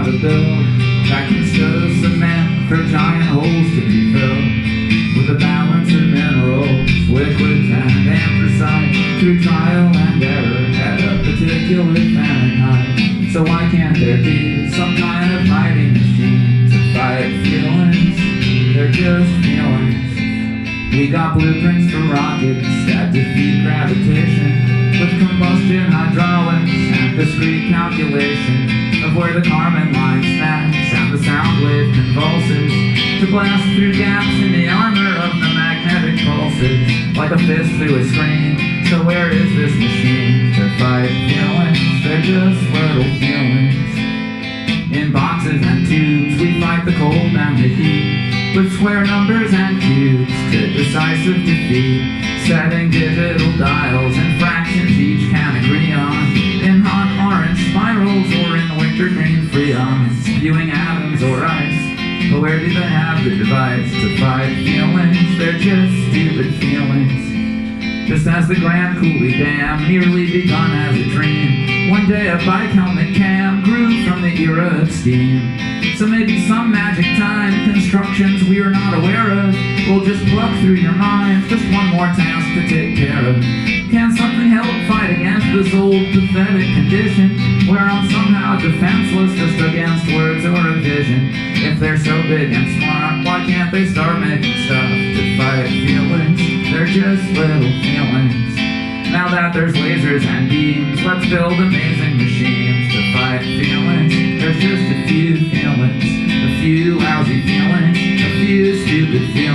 a bill that consists of cement for giant holes to be filled with a balance of minerals, liquids, and anthracite through trial and error at a particular Fahrenheit. So why can't there be some kind of fighting machine to fight feelings? They're just feelings. We got blueprints for rockets that defeat gravitation, with combustion hydraulics and discrete calculation of where the carbon line snaps and the sound wave convulses to blast through gaps in the armor of the magnetic pulses like a fist through a screen. So where is this machine to fight feelings? They're just little feelings. In boxes and tubes we fight the cold and the heat, with square numbers and cubes to decisive defeat, setting digital dials and fractions each can agree on, in hot orange spirals or in winter green freons, spewing atoms or ice. But where do they have the device to fight feelings? They're just stupid feelings. Just as the Grand Coulee Dam nearly begun as a dream, one day a bike helmet cam grew from the era of steam. So maybe some magic time constructions we are not aware of will just pluck through your mind, just one more task to take care of. Can something help fight against this old pathetic condition where I'm somehow defenseless just against words or a vision? If they're so big and smart, why can't they start making stuff to fight feelings? They're just little feelings. Now that there's lasers and beams, let's build amazing machines to fight feelings. There's just a few feelings, a few lousy feelings, a few stupid feelings.